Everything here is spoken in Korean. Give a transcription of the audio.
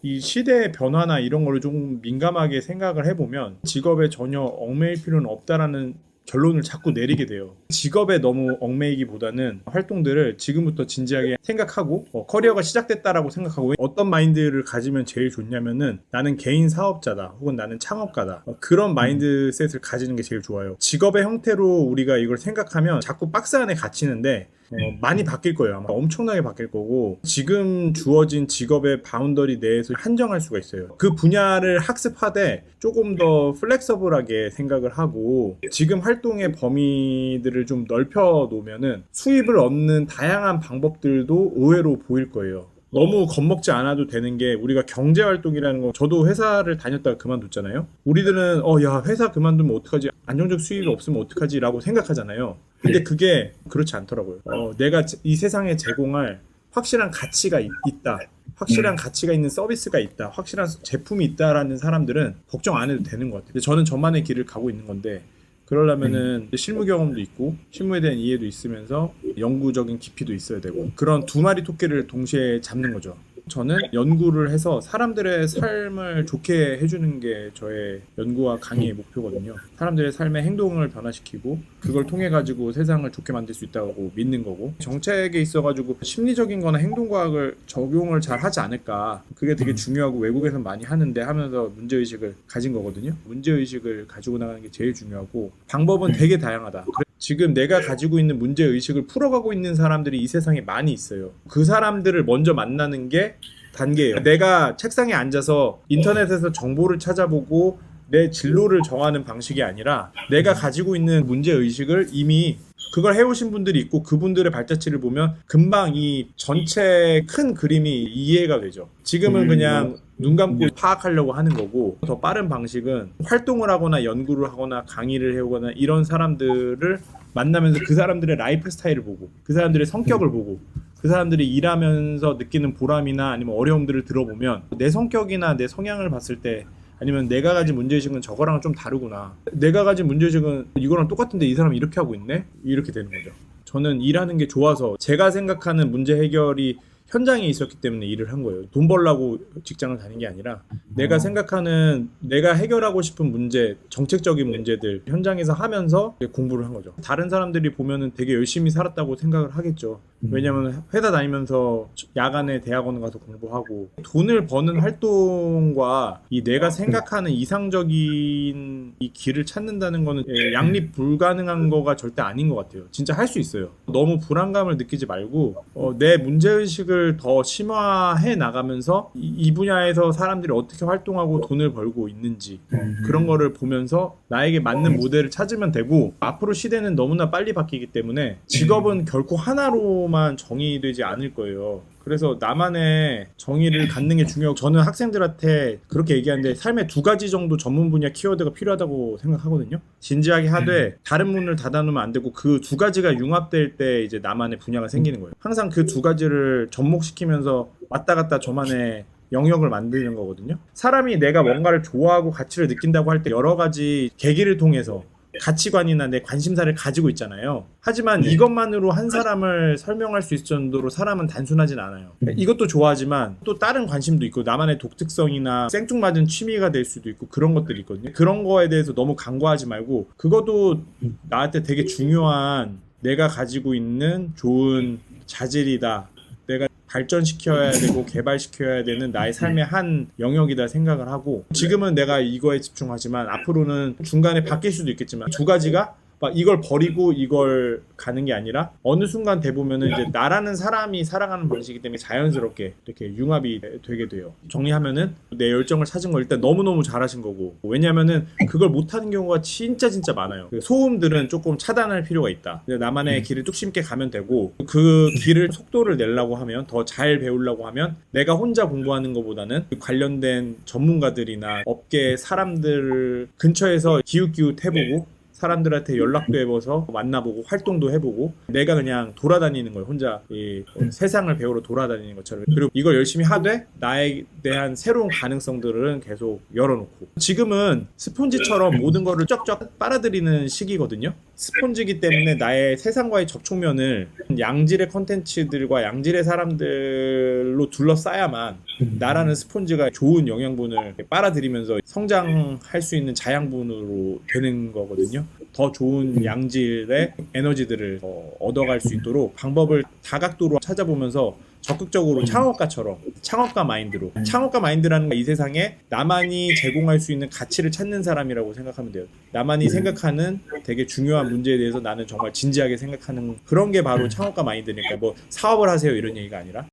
이 시대의 변화나 이런 거를 좀 민감하게 생각을 해보면 직업에 전혀 얽매일 필요는 없다라는 결론을 자꾸 내리게 돼요. 직업에 너무 얽매이기보다는 활동들을 지금부터 진지하게 생각하고 커리어가 시작됐다라고 생각하고 어떤 마인드를 가지면 제일 좋냐면은 나는 개인 사업자다 혹은 나는 창업가다 그런 마인드셋을 가지는 게 제일 좋아요. 직업의 형태로 우리가 이걸 생각하면 자꾸 박스 안에 갇히는데 많이 바뀔 거예요. 아마 엄청나게 바뀔 거고 지금 주어진 직업의 바운더리 내에서 한정할 수가 있어요. 그 분야를 학습하되 조금 더 플렉서블하게 생각을 하고 지금 활동의 범위들을 좀 넓혀 놓으면은 수입을 얻는 다양한 방법들도 의외로 보일 거예요. 너무 겁먹지 않아도 되는 게 우리가 경제활동이라는 거 저도 회사를 다녔다가 그만뒀잖아요. 우리들은 야 회사 그만두면 어떡하지 안정적 수입이 없으면 어떡하지 라고 생각하잖아요. 근데 그게 그렇지 않더라고요. 내가 이 세상에 제공할 확실한 가치가 있다. 확실한 가치가 있는 서비스가 있다. 확실한 제품이 있다라는 사람들은 걱정 안 해도 되는 것 같아요. 저는 저만의 길을 가고 있는 건데 그러려면은 실무 경험도 있고 실무에 대한 이해도 있으면서 연구적인 깊이도 있어야 되고 그런 두 마리 토끼를 동시에 잡는 거죠. 저는 연구를 해서 사람들의 삶을 좋게 해주는 게 저의 연구와 강의의 목표거든요. 사람들의 삶의 행동을 변화시키고 그걸 통해 가지고 세상을 좋게 만들 수 있다고 믿는 거고 정책에 있어 가지고 심리적인 거나 행동과학을 적용을 잘 하지 않을까 그게 되게 중요하고 외국에서 많이 하는데 하면서 문제의식을 가진 거거든요. 문제의식을 가지고 나가는 게 제일 중요하고 방법은 되게 다양하다. 지금 내가 가지고 있는 문제의식을 풀어가고 있는 사람들이 이 세상에 많이 있어요. 그 사람들을 먼저 만나는 게 단계예요. 내가 책상에 앉아서 인터넷에서 정보를 찾아보고 내 진로를 정하는 방식이 아니라 내가 가지고 있는 문제의식을 이미 그걸 해오신 분들이 있고 그분들의 발자취를 보면 금방 이 전체 큰 그림이 이해가 되죠. 지금은 그냥 눈 감고 파악하려고 하는 거고 더 빠른 방식은 활동을 하거나 연구를 하거나 강의를 해오거나 이런 사람들을 만나면서 그 사람들의 라이프 스타일을 보고 그 사람들의 성격을 보고 그 사람들이 일하면서 느끼는 보람이나 아니면 어려움들을 들어보면 내 성격이나 내 성향을 봤을 때 아니면 내가 가진 문제의식은 저거랑 좀 다르구나. 내가 가진 문제의식은 이거랑 똑같은데 이 사람이 이렇게 하고 있네? 이렇게 되는 거죠. 저는 일하는 게 좋아서 제가 생각하는 문제 해결이 현장에 있었기 때문에 일을 한 거예요. 돈 벌려고 직장을 다닌 게 아니라 내가 생각하는 내가 해결하고 싶은 문제, 정책적인 문제들 현장에서 하면서 공부를 한 거죠. 다른 사람들이 보면은 되게 열심히 살았다고 생각을 하겠죠. 왜냐면 회사 다니면서 야간에 대학원 가서 공부하고 돈을 버는 활동과 이 내가 생각하는 이상적인 이 길을 찾는다는 거는 양립 불가능한 거가 절대 아닌 것 같아요. 진짜 할 수 있어요. 너무 불안감을 느끼지 말고 내 문제의식을 더 심화해 나가면서 이 분야에서 사람들이 어떻게 활동하고 돈을 벌고 있는지 그런 거를 보면서 나에게 맞는 모델을 찾으면 되고 앞으로 시대는 너무나 빨리 바뀌기 때문에 직업은 결코 하나로만 정의되지 않을 거예요. 그래서 나만의 정의를 갖는 게 중요하고 저는 학생들한테 그렇게 얘기하는데 삶에 두 가지 정도 전문 분야 키워드가 필요하다고 생각하거든요. 진지하게 하되 다른 문을 닫아놓으면 안 되고 그 두 가지가 융합될 때 이제 나만의 분야가 생기는 거예요. 항상 그 두 가지를 접목시키면서 왔다 갔다 저만의 영역을 만드는 거거든요. 사람이 내가 뭔가를 좋아하고 가치를 느낀다고 할 때 여러 가지 계기를 통해서 가치관이나 내 관심사를 가지고 있잖아요. 하지만 이것만으로 한 사람을 설명할 수 있을 정도로 사람은 단순하진 않아요. 이것도 좋아하지만 또 다른 관심도 있고 나만의 독특성이나 생뚱맞은 취미가 될 수도 있고 그런 것들이 있거든요. 그런 거에 대해서 너무 간과하지 말고 그것도 나한테 되게 중요한 내가 가지고 있는 좋은 자질이다. 내가 발전시켜야 되고 개발시켜야 되는 나의 삶의 한 영역이다 생각을 하고 지금은 내가 이거에 집중하지만 앞으로는 중간에 바뀔 수도 있겠지만 두 가지가 막 이걸 버리고 이걸 가는 게 아니라 어느 순간 돼 보면은 이제 나라는 사람이 살아가는 방식이기 때문에 자연스럽게 이렇게 융합이 되게 돼요. 정리하면은 내 열정을 찾은 거 일단 너무너무 잘하신 거고 왜냐면은 그걸 못하는 경우가 진짜 많아요. 소음들은 조금 차단할 필요가 있다. 나만의 길을 뚝심있게 가면 되고 그 길을 속도를 내려고 하면 더 잘 배우려고 하면 내가 혼자 공부하는 것보다는 관련된 전문가들이나 업계 사람들 근처에서 기웃기웃 해보고 사람들한테 연락도 해봐서 만나보고 활동도 해보고 내가 그냥 돌아다니는 거예요. 혼자 이 세상을 배우러 돌아다니는 것처럼. 그리고 이걸 열심히 하되 나에 대한 새로운 가능성들은 계속 열어놓고 지금은 스폰지처럼 모든 거를 쩍쩍 빨아들이는 시기거든요. 스폰지기 때문에 나의 세상과의 접촉면을 양질의 컨텐츠들과 양질의 사람들로 둘러싸야만 나라는 스폰지가 좋은 영양분을 빨아들이면서 성장할 수 있는 자양분으로 되는 거거든요. 더 좋은 양질의 에너지들을 얻어갈 수 있도록 방법을 다각도로 찾아보면서 적극적으로 창업가 마인드로, 창업가 마인드라는 건 이 세상에 나만이 제공할 수 있는 가치를 찾는 사람이라고 생각하면 돼요. 나만이 생각하는 되게 중요한 문제에 대해서 나는 정말 진지하게 생각하는 그런 게 바로 창업가 마인드니까 뭐 사업을 하세요 이런 얘기가 아니라